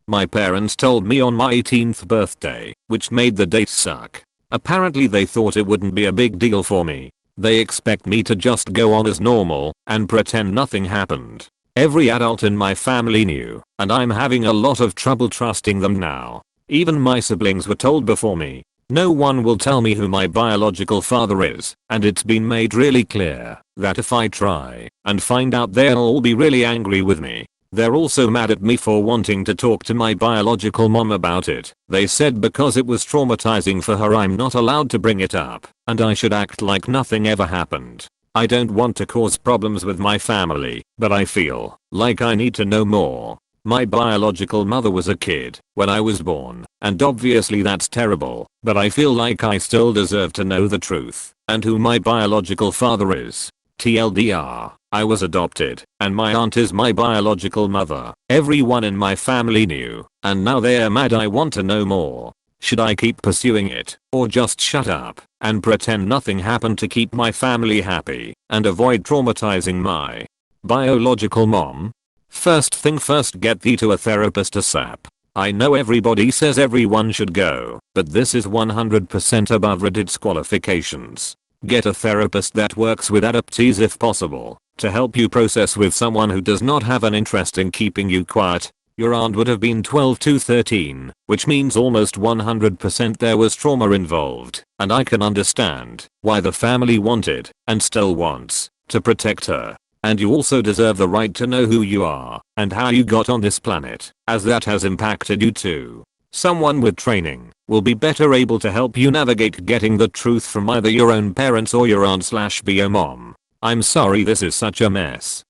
My parents told me on my 18th birthday, which made the date suck. Apparently they thought it wouldn't be a big deal for me. They expect me to just go on as normal and pretend nothing happened. Every adult in my family knew, and I'm having a lot of trouble trusting them now. Even my siblings were told before me. No one will tell me who my biological father is, and it's been made really clear that if I try and find out they'll all be really angry with me. They're also mad at me for wanting to talk to my biological mom about it. They said because it was traumatizing for her I'm not allowed to bring it up, and I should act like nothing ever happened. I don't want to cause problems with my family, but I feel like I need to know more. My biological mother was a kid when I was born, and obviously that's terrible, but I feel like I still deserve to know the truth and who my biological father is. TLDR, I was adopted, and my aunt is my biological mother. Everyone in my family knew, and now they're mad. I want to know more. Should I keep pursuing it, or just shut up and pretend nothing happened to keep my family happy and avoid traumatizing my biological mom? First thing first, get thee to a therapist ASAP. I know everybody says everyone should go, but this is 100% above Reddit's qualifications. Get a therapist that works with adoptees if possible, to help you process with someone who does not have an interest in keeping you quiet. Your aunt would have been 12 to 13, which means almost 100% there was trauma involved, and I can understand why the family wanted, and still wants, to protect her. And you also deserve the right to know who you are and how you got on this planet, as that has impacted you too. Someone with training will be better able to help you navigate getting the truth from either your own parents or your aunt/bio mom. I'm sorry this is such a mess.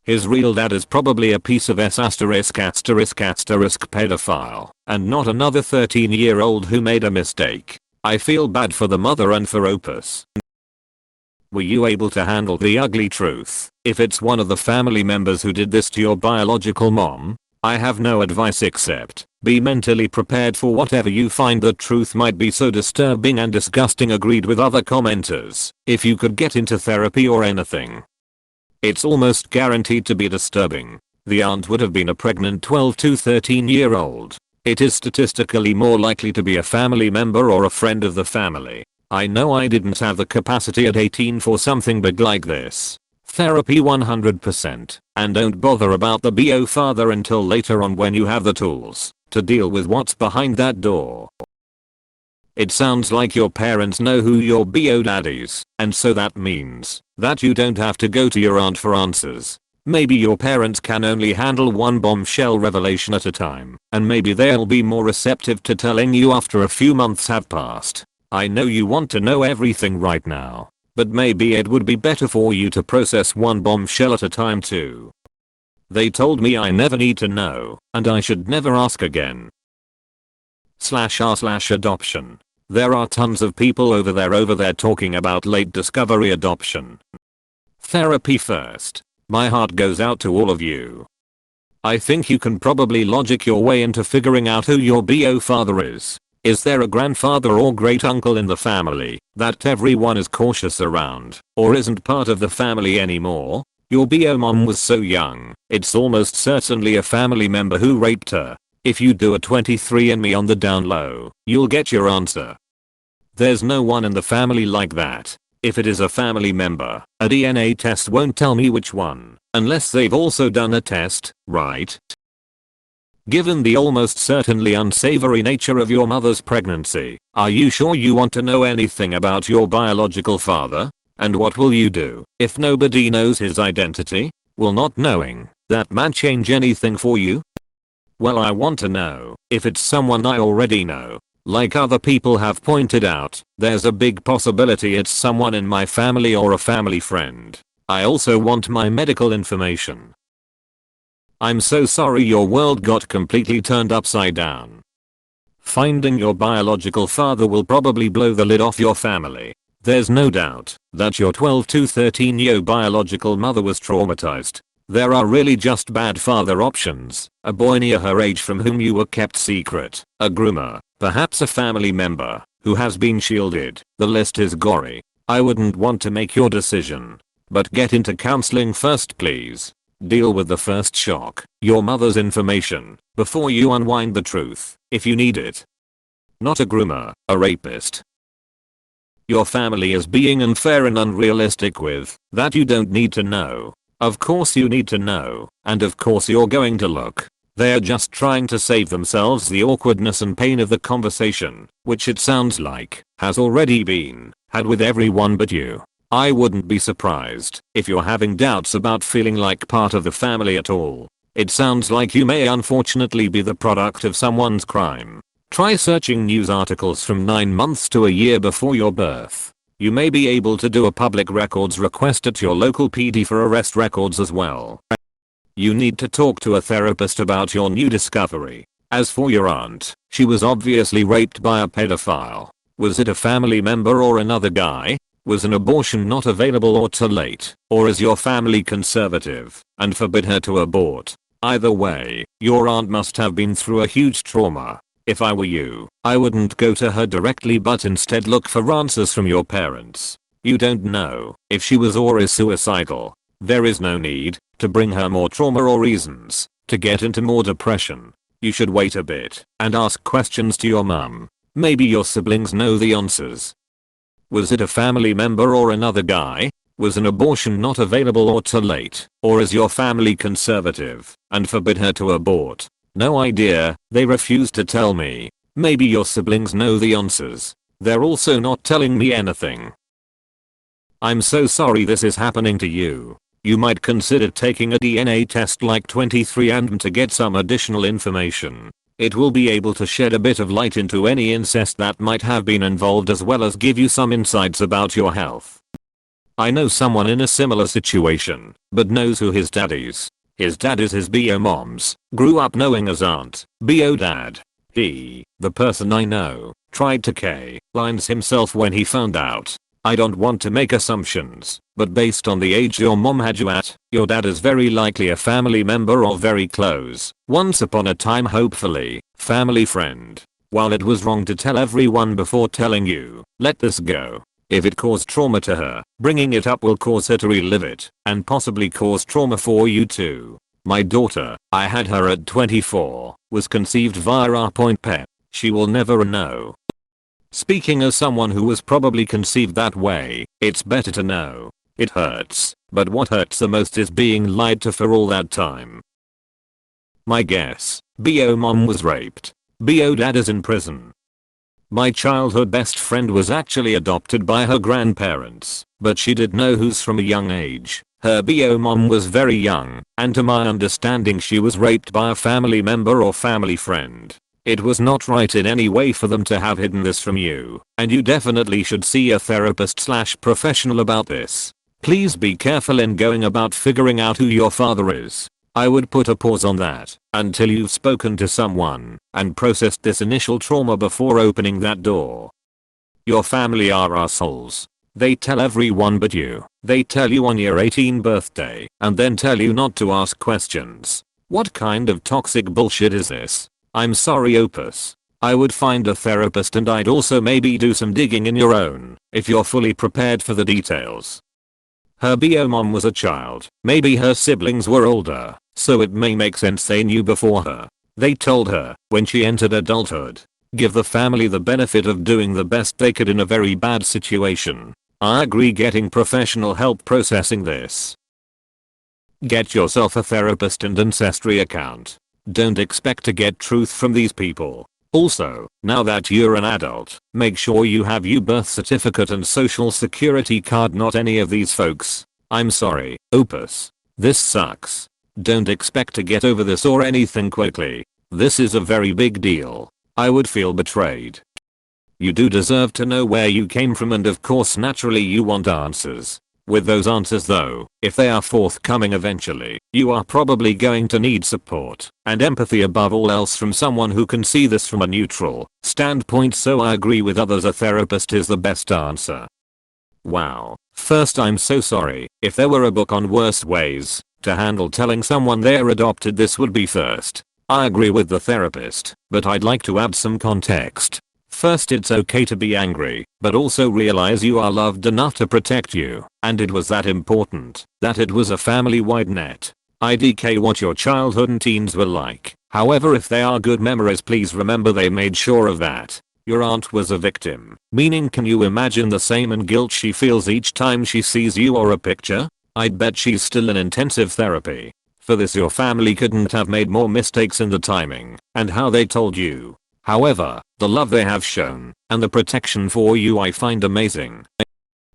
His real dad is probably a piece of pedophile, and not another 13-year-old who made a mistake. I feel bad for the mother and for Opus. Were you able to handle the ugly truth? If it's one of the family members who did this to your biological mom, I have no advice except be mentally prepared for whatever you find. The truth might be so disturbing and disgusting. Agreed with other commenters. If you could get into therapy or anything, it's almost guaranteed to be disturbing. The aunt would have been a pregnant 12 to 13-year-old. It is statistically more likely to be a family member or a friend of the family. I know I didn't have the capacity at 18 for something big like this. Therapy 100%, and don't bother about the bio father until later on when you have the tools to deal with what's behind that door. It sounds like your parents know who your bio dad is, and so that means that you don't have to go to your aunt for answers. Maybe your parents can only handle one bombshell revelation at a time, and maybe they'll be more receptive to telling you after a few months have passed. I know you want to know everything right now, but maybe it would be better for you to process one bombshell at a time too. They told me I never need to know, and I should never ask again. /r/adoption. There are tons of people over there talking about late discovery adoption. Therapy first. My heart goes out to all of you. I think you can probably logic your way into figuring out who your bio father is. Is there a grandfather or great uncle in the family that everyone is cautious around, or isn't part of the family anymore? Your bio mom was so young, it's almost certainly a family member who raped her. If you do a 23andMe on the down low, you'll get your answer. There's no one in the family like that. If it is a family member, a DNA test won't tell me which one, unless they've also done a test, right? Given the almost certainly unsavory nature of your mother's pregnancy, are you sure you want to know anything about your biological father? And what will you do if nobody knows his identity? Will not knowing that man change anything for you? Well, I want to know if it's someone I already know. Like other people have pointed out, there's a big possibility it's someone in my family or a family friend. I also want my medical information. I'm so sorry your world got completely turned upside down. Finding your biological father will probably blow the lid off your family. There's no doubt that your 12 to 13-year biological mother was traumatized. There are really just bad father options: a boy near her age from whom you were kept secret, a groomer, perhaps a family member who has been shielded. The list is gory. I wouldn't want to make your decision, but get into counseling first please. Deal with the first shock, your mother's information, before you unwind the truth, if you need it. Not a groomer, a rapist. Your family is being unfair and unrealistic with that you don't need to know. Of course you need to know, and of course you're going to look. They are just trying to save themselves the awkwardness and pain of the conversation, which it sounds like has already been had with everyone but you. I wouldn't be surprised if you're having doubts about feeling like part of the family at all. It sounds like you may unfortunately be the product of someone's crime. Try searching news articles from 9 months to a year before your birth. You may be able to do a public records request at your local PD for arrest records as well. You need to talk to a therapist about your new discovery. As for your aunt, she was obviously raped by a pedophile. Was it a family member or another guy? Was an abortion not available or too late? Or is your family conservative and forbid her to abort? Either way, your aunt must have been through a huge trauma. If I were you, I wouldn't go to her directly but instead look for answers from your parents. You don't know if she was or is suicidal. There is no need to bring her more trauma or reasons to get into more depression. You should wait a bit and ask questions to your mum. Maybe your siblings know the answers. Was it a family member or another guy? Was an abortion not available or too late? Or is your family conservative and forbid her to abort? No idea, they refuse to tell me. Maybe your siblings know the answers. They're also not telling me anything. I'm so sorry this is happening to you. You might consider taking a DNA test like 23andMe to get some additional information. It will be able to shed a bit of light into any incest that might have been involved as well as give you some insights about your health. I know someone in a similar situation, but knows who his dad is. His dad is his BO mom's, grew up knowing his aunt, BO dad. He, the person I know, tried to K-lines himself when he found out. I don't want to make assumptions, but based on the age your mom had you at, your dad is very likely a family member or very close, once upon a time hopefully, family friend. While it was wrong to tell everyone before telling you, let this go. If it caused trauma to her, bringing it up will cause her to relive it, and possibly cause trauma for you too. My daughter, I had her at 24, was conceived via our point pep. She will never know. Speaking as someone who was probably conceived that way, it's better to know. It hurts, but what hurts the most is being lied to for all that time. My guess, BO mom was raped. BO dad is in prison. My childhood best friend was actually adopted by her grandparents, but she did know who's from a young age. Her BO mom was very young, and to my understanding she was raped by a family member or family friend. It was not right in any way for them to have hidden this from you, and you definitely should see a therapist/professional about this. Please be careful in going about figuring out who your father is. I would put a pause on that until you've spoken to someone and processed this initial trauma before opening that door. Your family are assholes. They tell everyone but you. They tell you on your 18th birthday and then tell you not to ask questions. What kind of toxic bullshit is this? I'm sorry Opus. I would find a therapist and I'd also maybe do some digging in your own if you're fully prepared for the details. Her BO mom was a child. Maybe her siblings were older, so it may make sense they knew before her. They told her when she entered adulthood. Give the family the benefit of doing the best they could in a very bad situation. I agree getting professional help processing this. Get yourself a therapist and ancestry account. Don't expect to get truth from these people. Also, now that you're an adult, make sure you have your birth certificate and social security card, not any of these folks. I'm sorry, Opus. This sucks. Don't expect to get over this or anything quickly. This is a very big deal. I would feel betrayed. You do deserve to know where you came from and of course naturally you want answers. With those answers though, if they are forthcoming eventually, you are probably going to need support and empathy above all else from someone who can see this from a neutral standpoint, so I agree with others, a therapist is the best answer. Wow. First, I'm so sorry. If there were a book on worse ways to handle telling someone they're adopted, this would be first. I agree with the therapist, but I'd like to add some context. First, it's okay to be angry, but also realize you are loved enough to protect you, and it was that important that it was a family-wide net. IDK what your childhood and teens were like. However, if they are good memories, please remember they made sure of that. Your aunt was a victim, meaning can you imagine the shame and guilt she feels each time she sees you or a picture? I'd bet she's still in intensive therapy. For this, your family couldn't have made more mistakes in the timing and how they told you. However, the love they have shown and the protection for you I find amazing.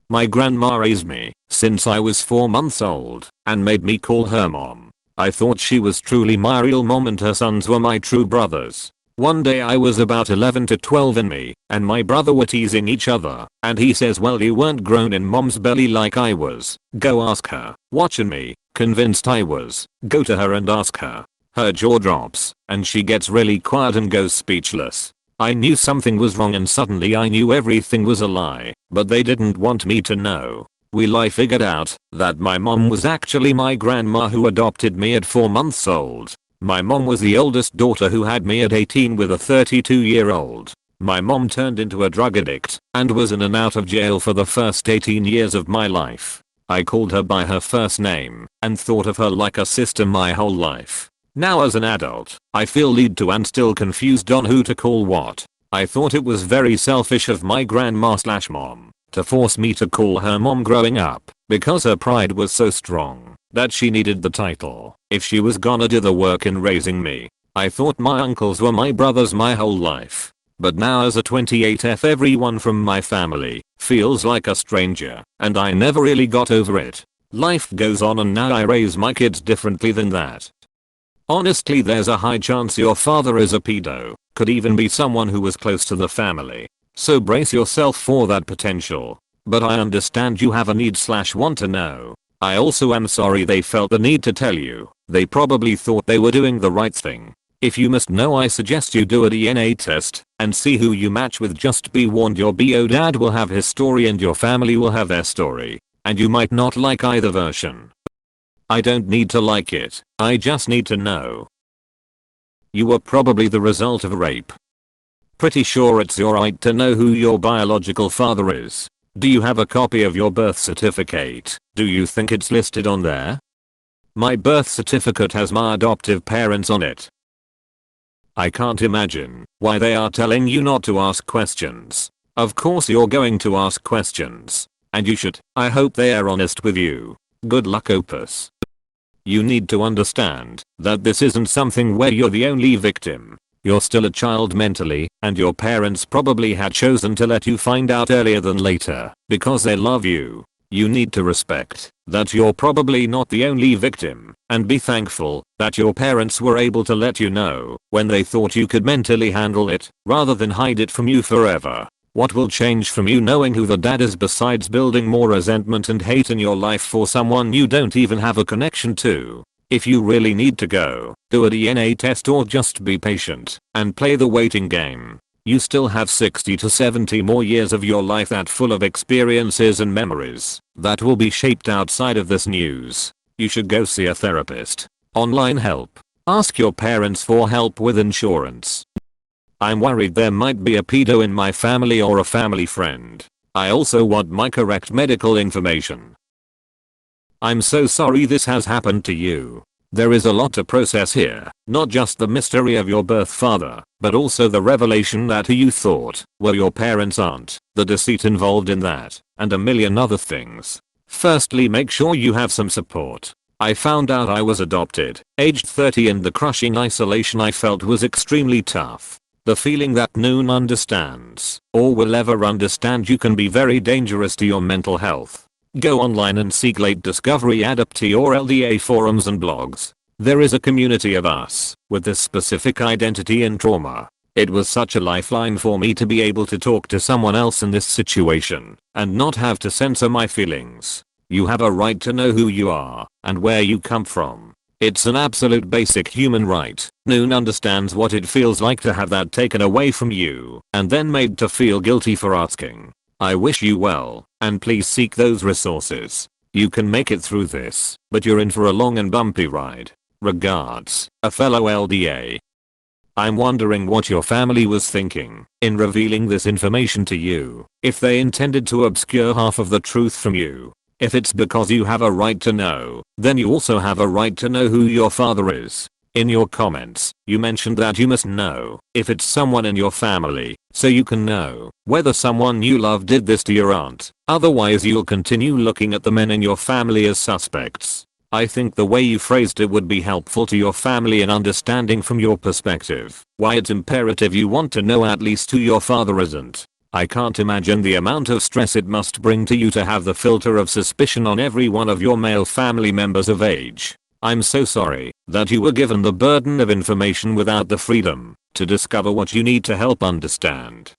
My grandma raised me since I was 4 months old and made me call her mom. I thought she was truly my real mom and her sons were my true brothers. One day I was about 11 to 12 and me and my brother were teasing each other and he says, well, you weren't grown in mom's belly like I was. Go ask her. Watching me, convinced I was. Go to her and ask her. Her jaw drops and she gets really quiet and goes speechless. I knew something was wrong and suddenly I knew everything was a lie, but they didn't want me to know. I figured out that my mom was actually my grandma who adopted me at 4 months old. My mom was the oldest daughter who had me at 18 with a 32-year-old. My mom turned into a drug addict and was in and out of jail for the first 18 years of my life. I called her by her first name and thought of her like a sister my whole life. Now as an adult, I feel lied to and still confused on who to call what. I thought it was very selfish of my grandma/mom to force me to call her mom growing up because her pride was so strong that she needed the title if she was gonna do the work in raising me. I thought my uncles were my brothers my whole life. But now as a 28F, everyone from my family feels like a stranger and I never really got over it. Life goes on and now I raise my kids differently than that. Honestly, there's a high chance your father is a pedo, could even be someone who was close to the family. So brace yourself for that potential. But I understand you have a need/want to know. I also am sorry they felt the need to tell you. They probably thought they were doing the right thing. If you must know, I suggest you do a DNA test and see who you match with. Just be warned, your BO dad will have his story and your family will have their story. And you might not like either version. I don't need to like it, I just need to know. You were probably the result of rape. Pretty sure it's your right to know who your biological father is. Do you have a copy of your birth certificate? Do you think it's listed on there? My birth certificate has my adoptive parents on it. I can't imagine why they are telling you not to ask questions. Of course you're going to ask questions. And you should. I hope they are honest with you. Good luck, Opus. You need to understand that this isn't something where you're the only victim. You're still a child mentally, and your parents probably had chosen to let you find out earlier than later because they love you. You need to respect that you're probably not the only victim and be thankful that your parents were able to let you know when they thought you could mentally handle it rather than hide it from you forever. What will change from you knowing who the dad is besides building more resentment and hate in your life for someone you don't even have a connection to? If you really need to go, do a DNA test or just be patient and play the waiting game. You still have 60 to 70 more years of your life that full of experiences and memories that will be shaped outside of this news. You should go see a therapist. Online help. Ask your parents for help with insurance. I'm worried there might be a pedo in my family or a family friend. I also want my correct medical information. I'm so sorry this has happened to you. There is a lot to process here, not just the mystery of your birth father, but also the revelation that who you thought were your parents aren't, the deceit involved in that, and a million other things. Firstly, make sure you have some support. I found out I was adopted, aged 30, and the crushing isolation I felt was extremely tough. The feeling that no one understands or will ever understand you can be very dangerous to your mental health. Go online and seek late discovery adoptee or LDA forums and blogs. There is a community of us with this specific identity and trauma. It was such a lifeline for me to be able to talk to someone else in this situation and not have to censor my feelings. You have a right to know who you are and where you come from. It's an absolute basic human right. No one understands what it feels like to have that taken away from you and then made to feel guilty for asking. I wish you well, and please seek those resources. You can make it through this, but you're in for a long and bumpy ride. Regards, a fellow LDA. I'm wondering what your family was thinking in revealing this information to you, if they intended to obscure half of the truth from you. If it's because you have a right to know, then you also have a right to know who your father is. In your comments, you mentioned that you must know if it's someone in your family, so you can know whether someone you love did this to your aunt. Otherwise you'll continue looking at the men in your family as suspects. I think the way you phrased it would be helpful to your family in understanding from your perspective why it's imperative you want to know at least who your father isn't. I can't imagine the amount of stress it must bring to you to have the filter of suspicion on every one of your male family members of age. I'm so sorry that you were given the burden of information without the freedom to discover what you need to help understand.